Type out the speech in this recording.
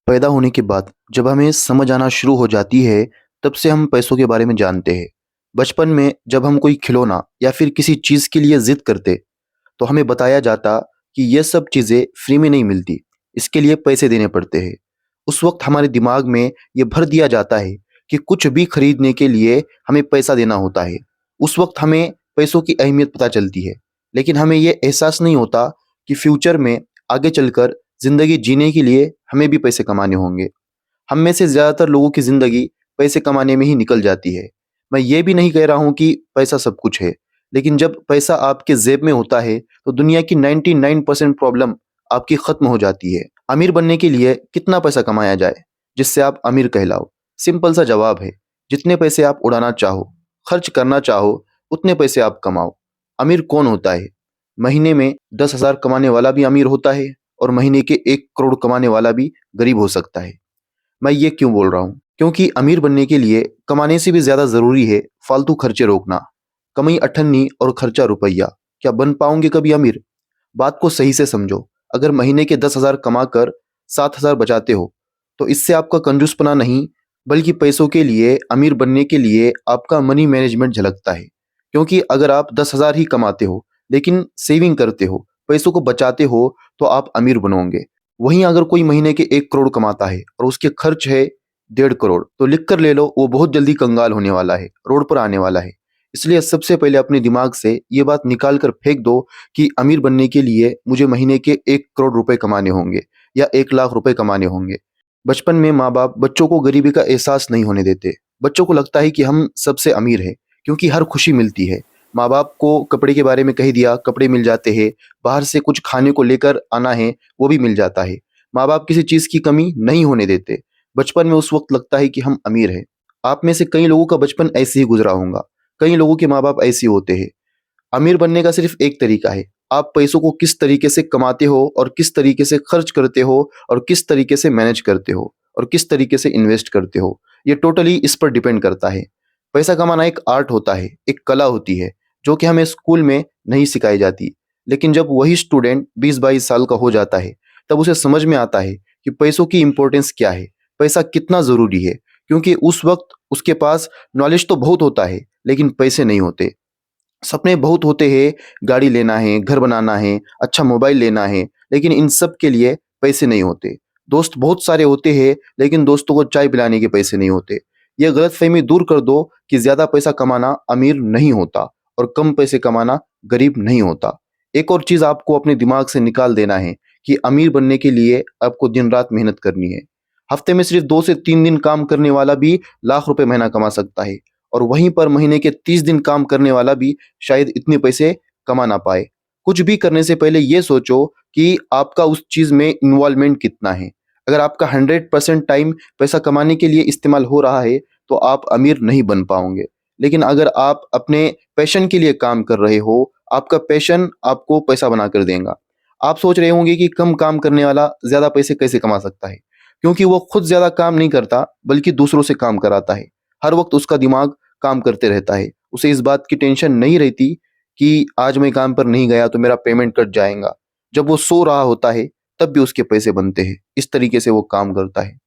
पैदा होने के बाद जब हमें समझ आना शुरू हो जाती है, तब से हम पैसों के बारे में जानते हैं। बचपन में जब हम कोई खिलौना या फिर किसी चीज़ के लिए ज़िद करते, तो हमें बताया जाता कि ये सब चीज़ें फ्री में नहीं मिलती, इसके लिए पैसे देने पड़ते हैं। उस वक्त हमारे दिमाग में ये भर दिया जाता है कि कुछ भी खरीदने के लिए हमें पैसा देना होता है। उस वक्त हमें पैसों की अहमियत पता चलती है, लेकिन हमें ये एहसास नहीं होता कि फ्यूचर में आगे चलकर ज़िंदगी जीने के लिए हमें भी पैसे कमाने होंगे। हम में से ज़्यादातर लोगों की ज़िंदगी पैसे कमाने में ही निकल जाती है। मैं ये भी नहीं कह रहा हूँ कि पैसा सब कुछ है, लेकिन जब पैसा आपके जेब में होता है, तो दुनिया की 99% प्रॉब्लम आपकी ख़त्म हो जाती है। अमीर बनने के लिए कितना पैसा कमाया जाए, जिससे आप अमीर कहलाओ? सिंपल सा जवाब है, जितने पैसे आप उड़ाना चाहो, खर्च करना चाहो, उतने पैसे आप कमाओ। अमीर कौन होता है? महीने में 10,000 कमाने वाला भी अमीर होता है और महीने के 1 करोड़ कमाने वाला भी गरीब हो सकता है। मैं ये क्यों बोल रहा हूँ? क्योंकि अमीर बनने के लिए कमाने से भी ज़्यादा ज़रूरी है फालतू खर्चे रोकना। कमाई अठन्नी और खर्चा रुपया। क्या बन पाओगे कभी अमीर? बात को सही से समझो। अगर महीने के 10,000 कमाकर 7,000 बचाते हो, तो इससे आपका कंजूसपना नहीं, बल्कि पैसों के लिए अमीर बनने के लिए आपका मनी मैनेजमेंट झलकता है। क्योंकि अगर आप 10,000 ही कमाते हो, लेकिन सेविंग करते हो, पैसों को बचाते हो, तो आप अमीर बनोगे। वहीं अगर कोई महीने के 1 करोड़ कमाता है और उसके खर्च है 1.5 करोड़, तो लिख कर ले लो, वो बहुत जल्दी कंगाल होने वाला है, रोड पर आने वाला है। इसलिए सबसे पहले अपने दिमाग से ये बात निकाल कर फेंक दो कि अमीर बनने के लिए मुझे महीने के 1 करोड़ रुपए कमाने होंगे या 1 लाख रुपए कमाने होंगे। बचपन में माँ-बाप बच्चों को गरीबी का एहसास नहीं होने देते। बच्चों को लगता है कि हम सबसे अमीर हैं, क्योंकि हर खुशी मिलती है। माँ-बाप को कपड़े के बारे में कह दिया, कपड़े मिल जाते हैं। बाहर से कुछ खाने को लेकर आना है, वो भी मिल जाता है। माँ-बाप किसी चीज़ की कमी नहीं होने देते। बचपन में उस वक़्त लगता है कि हम अमीर हैं। आप में से कई लोगों का बचपन ऐसे ही गुज़रा होगा। कई लोगों के माँ-बाप ऐसे होते हैं। अमीर बनने का सिर्फ एक तरीका है। आप पैसों को किस तरीके से कमाते हो और किस तरीके से खर्च करते हो और किस तरीके से मैनेज करते हो और किस तरीके से इन्वेस्ट करते हो, ये टोटली इस पर डिपेंड करता है। पैसा कमाना एक आर्ट होता है, एक कला होती है, जो कि हमें स्कूल में नहीं सिखाई जाती। लेकिन जब वही स्टूडेंट 20-22 साल का हो जाता है, तब उसे समझ में आता है कि पैसों की इम्पोर्टेंस क्या है, पैसा कितना ज़रूरी है। क्योंकि उस वक़्त उसके पास नॉलेज तो बहुत होता है, लेकिन पैसे नहीं होते। सपने बहुत होते हैं, गाड़ी लेना है, घर बनाना है, अच्छा मोबाइल लेना है, लेकिन इन सब के लिए पैसे नहीं होते। दोस्त बहुत सारे होते हैं, लेकिन दोस्तों को चाय पिलाने के पैसे नहीं होते। यह गलतफ़हमी दूर कर दो कि ज़्यादा पैसा कमाना अमीर नहीं होता और कम पैसे कमाना गरीब नहीं होता। एक और चीज़ आपको अपने दिमाग से निकाल देना है कि अमीर बनने के लिए आपको दिन-रात मेहनत करनी है। हफ्ते में सिर्फ 2 से 3 दिन काम करने वाला भी लाख रुपए महीना कमा सकता है और वहीं पर महीने के 30 दिन काम करने वाला भी शायद इतने पैसे कमा ना पाए। कुछ भी करने से पहले ये सोचो कि आपका उस चीज़ में इन्वॉल्वमेंट कितना है। अगर आपका 100% टाइम पैसा कमाने के लिए इस्तेमाल हो रहा है, तो आप अमीर नहीं बन पाओगे। लेकिन अगर आप अपने पैशन के लिए काम कर रहे हो, आपका पैशन आपको पैसा बना कर देगा। आप सोच रहे होंगे कि कम काम करने वाला ज़्यादा पैसे कैसे कमा सकता है? क्योंकि वो खुद ज़्यादा काम नहीं करता, बल्कि दूसरों से काम कराता है। हर वक़्त उसका दिमाग काम करते रहता है। उसे इस बात की टेंशन नहीं रहती कि आज मैं काम पर नहीं गया तो मेरा पेमेंट कट जाएगा। जब वो सो रहा होता है, तब भी उसके पैसे बनते हैं। इस तरीके से वो काम करता है।